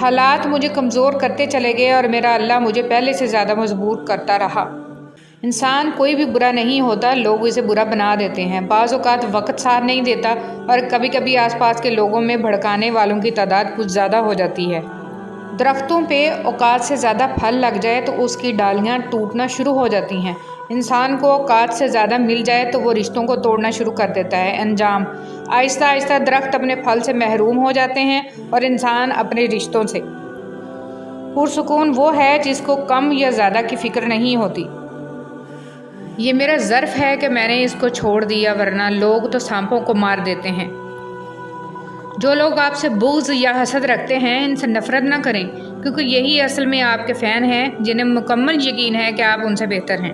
حالات مجھے کمزور کرتے چلے گئے اور میرا اللہ مجھے پہلے سے زیادہ مضبوط کرتا رہا۔ انسان کوئی بھی برا نہیں ہوتا، لوگ اسے برا بنا دیتے ہیں۔ بعض اوقات وقت ساتھ نہیں دیتا اور کبھی کبھی آس پاس کے لوگوں میں بھڑکانے والوں کی تعداد کچھ زیادہ ہو جاتی ہے۔ درختوں پہ اوقات سے زیادہ پھل لگ جائے تو اس کی ڈالیاں ٹوٹنا شروع ہو جاتی ہیں۔ انسان کو اوقات سے زیادہ مل جائے تو وہ رشتوں کو توڑنا شروع کر دیتا ہے۔ انجام: آہستہ آہستہ درخت اپنے پھل سے محروم ہو جاتے ہیں اور انسان اپنے رشتوں سے۔ پرسکون وہ ہے جس کو کم یا زیادہ کی فکر نہیں ہوتی۔ یہ میرا ظرف ہے کہ میں نے اس کو چھوڑ دیا، ورنہ لوگ تو سانپوں کو مار دیتے ہیں۔ جو لوگ آپ سے بغض یا حسد رکھتے ہیں ان سے نفرت نہ کریں، کیونکہ یہی اصل میں آپ کے فین ہیں جنہیں مکمل یقین ہے کہ آپ ان سے بہتر ہیں۔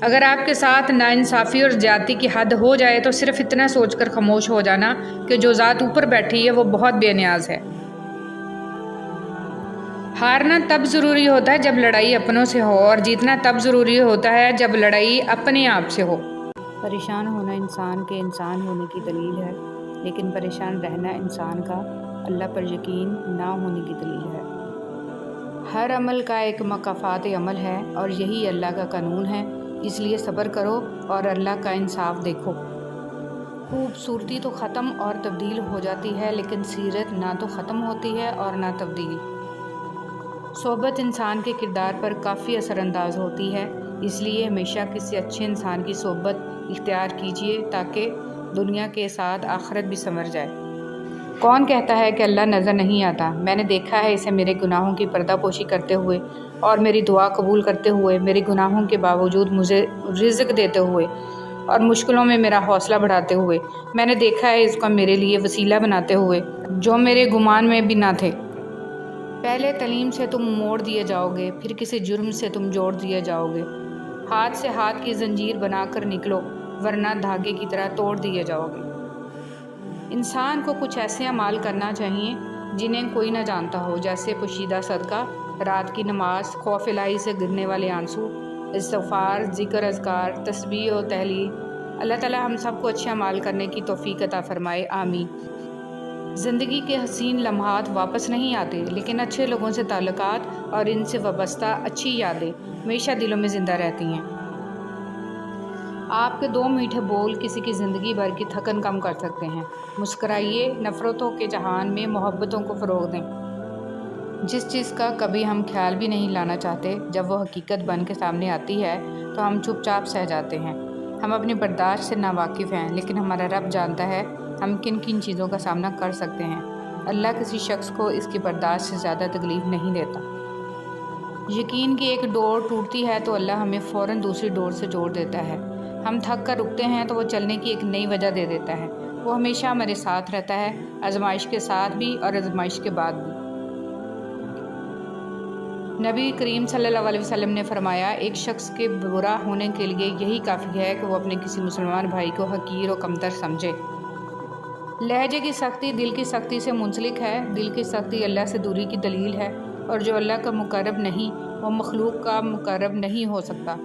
اگر آپ کے ساتھ ناانصافی اور زیادتی کی حد ہو جائے تو صرف اتنا سوچ کر خاموش ہو جانا کہ جو ذات اوپر بیٹھی ہے وہ بہت بے نیاز ہے۔ ہارنا تب ضروری ہوتا ہے جب لڑائی اپنوں سے ہو، اور جیتنا تب ضروری ہوتا ہے جب لڑائی اپنے آپ سے ہو۔ پریشان ہونا انسان کے انسان ہونے کی دلیل ہے، لیکن پریشان رہنا انسان کا اللہ پر یقین نہ ہونے کی دلیل ہے۔ ہر عمل کا ایک مکافات عمل ہے اور یہی اللہ کا قانون ہے، اس لیے صبر کرو اور اللہ کا انصاف دیکھو۔ خوبصورتی تو ختم اور تبدیل ہو جاتی ہے، لیکن سیرت نہ تو ختم ہوتی ہے اور نہ تبدیل۔ صحبت انسان کے کردار پر کافی اثر انداز ہوتی ہے، اس لیے ہمیشہ کسی اچھے انسان کی صحبت اختیار کیجیے تاکہ دنیا کے ساتھ آخرت بھی سنور جائے۔ کون کہتا ہے کہ اللہ نظر نہیں آتا؟ میں نے دیکھا ہے اسے میرے گناہوں کی پردہ پوشی کرتے ہوئے اور میری دعا قبول کرتے ہوئے، میرے گناہوں کے باوجود مجھے رزق دیتے ہوئے اور مشکلوں میں میرا حوصلہ بڑھاتے ہوئے۔ میں نے دیکھا ہے اس کو میرے لیے وسیلہ بناتے ہوئے جو میرے گمان میں بھی نہ تھے۔ پہلے تعلیم سے تم موڑ دیے جاؤ گے، پھر کسی جرم سے تم جوڑ دیے جاؤ گے۔ ہاتھ سے ہاتھ کی زنجیر بنا کر نکلو، ورنہ دھاگے کی طرح توڑ دیے جاؤ گے۔ انسان کو کچھ ایسے اعمال کرنا چاہیے جنہیں کوئی نہ جانتا ہو، جیسے پوشیدہ صدقہ، رات کی نماز، خوف الہی سے گرنے والے آنسو، استغفار، ذکر اذکار، تسبیح و تحلیل۔ اللہ تعالی ہم سب کو اچھے اعمال کرنے کی توفیق عطا فرمائے، آمین۔ زندگی کے حسین لمحات واپس نہیں آتے، لیکن اچھے لوگوں سے تعلقات اور ان سے وابستہ اچھی یادیں ہمیشہ دلوں میں زندہ رہتی ہیں۔ آپ کے دو میٹھے بول کسی کی زندگی بھر کی تھکن کم کر سکتے ہیں۔ مسکرائیے، نفرتوں کے جہان میں محبتوں کو فروغ دیں۔ جس چیز کا کبھی ہم خیال بھی نہیں لانا چاہتے، جب وہ حقیقت بن کے سامنے آتی ہے تو ہم چپ چاپ سہ جاتے ہیں۔ ہم اپنی برداشت سے ناواقف ہیں، لیکن ہمارا رب جانتا ہے ہم کن کن چیزوں کا سامنا کر سکتے ہیں۔ اللہ کسی شخص کو اس کی برداشت سے زیادہ تکلیف نہیں دیتا۔ یقین کی ایک ڈور ٹوٹتی ہے تو اللہ ہمیں فوراً دوسری ڈور سے جوڑ دیتا ہے۔ ہم تھک کر رکتے ہیں تو وہ چلنے کی ایک نئی وجہ دے دیتا ہے۔ وہ ہمیشہ ہمارے ساتھ رہتا ہے، آزمائش کے ساتھ بھی اور آزمائش کے بعد بھی۔ نبی کریم صلی اللہ علیہ وسلم نے فرمایا، ایک شخص کے برا ہونے کے لیے یہی کافی ہے کہ وہ اپنے کسی مسلمان بھائی کو حقیر و کمتر سمجھے۔ لہجے کی سختی دل کی سختی سے منسلک ہے، دل کی سختی اللہ سے دوری کی دلیل ہے، اور جو اللہ کا مقرب نہیں وہ مخلوق کا مقرب نہیں ہو سکتا۔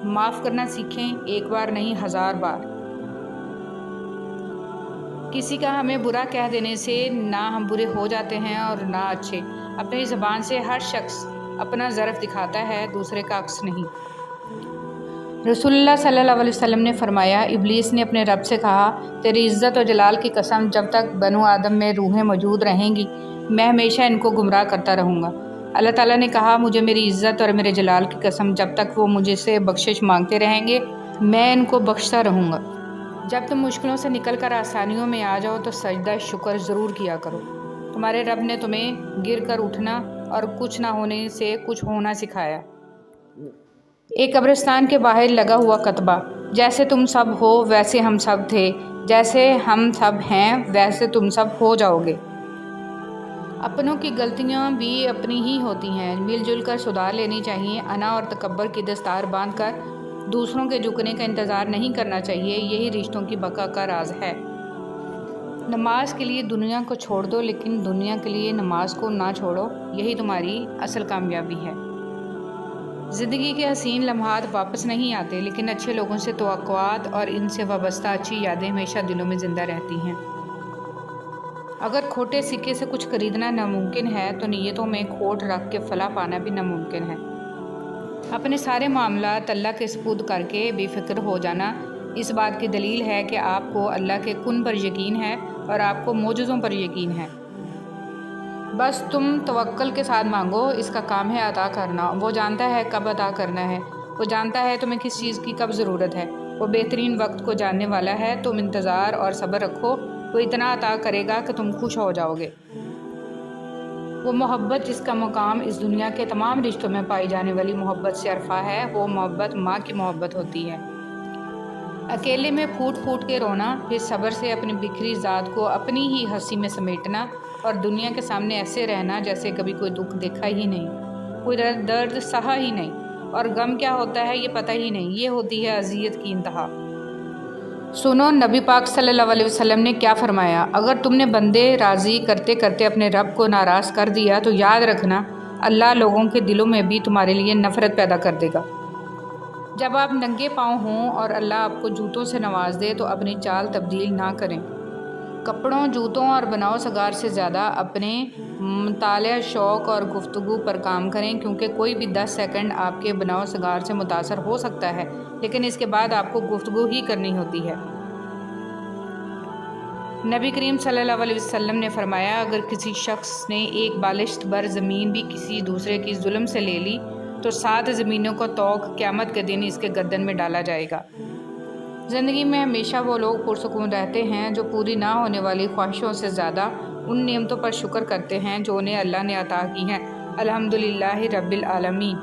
معاف کرنا سیکھیں، ایک بار نہیں 1000 بار۔ کسی کا ہمیں برا کہہ دینے سے نہ ہم برے ہو جاتے ہیں اور نہ اچھے۔ اپنی زبان سے ہر شخص اپنا ظرف دکھاتا ہے، دوسرے کا عکس نہیں۔ رسول اللہ صلی اللہ علیہ وسلم نے فرمایا، ابلیس نے اپنے رب سے کہا، تیری عزت و جلال کی قسم، جب تک بنو آدم میں روحیں موجود رہیں گی میں ہمیشہ ان کو گمراہ کرتا رہوں گا۔ اللہ تعالیٰ نے کہا، مجھے میری عزت اور میرے جلال کی قسم، جب تک وہ مجھے سے بخشش مانگتے رہیں گے میں ان کو بخشتا رہوں گا۔ جب تم مشکلوں سے نکل کر آسانیوں میں آ جاؤ تو سجدہ شکر ضرور کیا کرو۔ تمہارے رب نے تمہیں گر کر اٹھنا اور کچھ نہ ہونے سے کچھ ہونا سکھایا۔ ایک قبرستان کے باہر لگا ہوا کتبہ، جیسے تم سب ہو ویسے ہم سب تھے، جیسے ہم سب ہیں ویسے تم سب ہو جاؤ گے۔ اپنوں کی غلطیاں بھی اپنی ہی ہوتی ہیں، مل جل کر سدھار لینی چاہیے۔ انا اور تکبر کی دستار باندھ کر دوسروں کے جھکنے کا انتظار نہیں کرنا چاہیے، یہی رشتوں کی بقا کا راز ہے۔ نماز کے لیے دنیا کو چھوڑ دو، لیکن دنیا کے لیے نماز کو نہ چھوڑو، یہی تمہاری اصل کامیابی ہے۔ زندگی کے حسین لمحات واپس نہیں آتے، لیکن اچھے لوگوں سے توقعات اور ان سے وابستہ اچھی یادیں ہمیشہ دلوں میں زندہ رہتی ہیں۔ اگر کھوٹے سکے سے کچھ خریدنا ناممکن ہے تو نیتوں میں کھوٹ رکھ کے فلاح پانا بھی ناممکن ہے۔ اپنے سارے معاملات اللہ کے سپرد کر کے بے فکر ہو جانا اس بات کی دلیل ہے کہ آپ کو اللہ کے کن پر یقین ہے اور آپ کو معجزوں پر یقین ہے۔ بس تم توکل کے ساتھ مانگو، اس کا کام ہے عطا کرنا۔ وہ جانتا ہے کب عطا کرنا ہے، وہ جانتا ہے تمہیں کس چیز کی کب ضرورت ہے، وہ بہترین وقت کو جاننے والا ہے۔ تم انتظار اور صبر رکھو، وہ اتنا عطا کرے گا کہ تم خوش ہو جاؤ گے۔ وہ محبت جس کا مقام اس دنیا کے تمام رشتوں میں پائی جانے والی محبت سے عرفہ ہے، وہ محبت ماں کی محبت ہوتی ہے۔ اکیلے میں پھوٹ پھوٹ کے رونا، پھر صبر سے اپنی بکھری ذات کو اپنی ہی ہنسی میں سمیٹنا اور دنیا کے سامنے ایسے رہنا جیسے کبھی کوئی دکھ دیکھا ہی نہیں، کوئی درد سہا ہی نہیں، اور غم کیا ہوتا ہے یہ پتہ ہی نہیں، یہ ہوتی ہے اذیت کی انتہا۔ سنو نبی پاک صلی اللہ علیہ وسلم نے کیا فرمایا، اگر تم نے بندے راضی کرتے کرتے اپنے رب کو ناراض کر دیا تو یاد رکھنا اللہ لوگوں کے دلوں میں بھی تمہارے لیے نفرت پیدا کر دے گا۔ جب آپ ننگے پاؤں ہوں اور اللہ آپ کو جوتوں سے نواز دے تو اپنی چال تبدیل نہ کریں۔ کپڑوں، جوتوں اور بناؤ سگار سے زیادہ اپنے مطالعہ، شوق اور گفتگو پر کام کریں، کیونکہ کوئی بھی 10 سیکنڈ آپ کے بناؤ سگار سے متاثر ہو سکتا ہے، لیکن اس کے بعد آپ کو گفتگو ہی کرنی ہوتی ہے۔ نبی کریم صلی اللہ علیہ وسلم نے فرمایا، اگر کسی شخص نے ایک بالشت بر زمین بھی کسی دوسرے کی ظلم سے لے لی تو 7 زمینوں کا طوق قیامت کے دن اس کے گردن میں ڈالا جائے گا۔ زندگی میں ہمیشہ وہ لوگ پرسکون رہتے ہیں جو پوری نہ ہونے والی خواہشوں سے زیادہ ان نعمتوں پر شکر کرتے ہیں جو انہیں اللہ نے عطا کی ہیں۔ الحمدللہ رب العالمین۔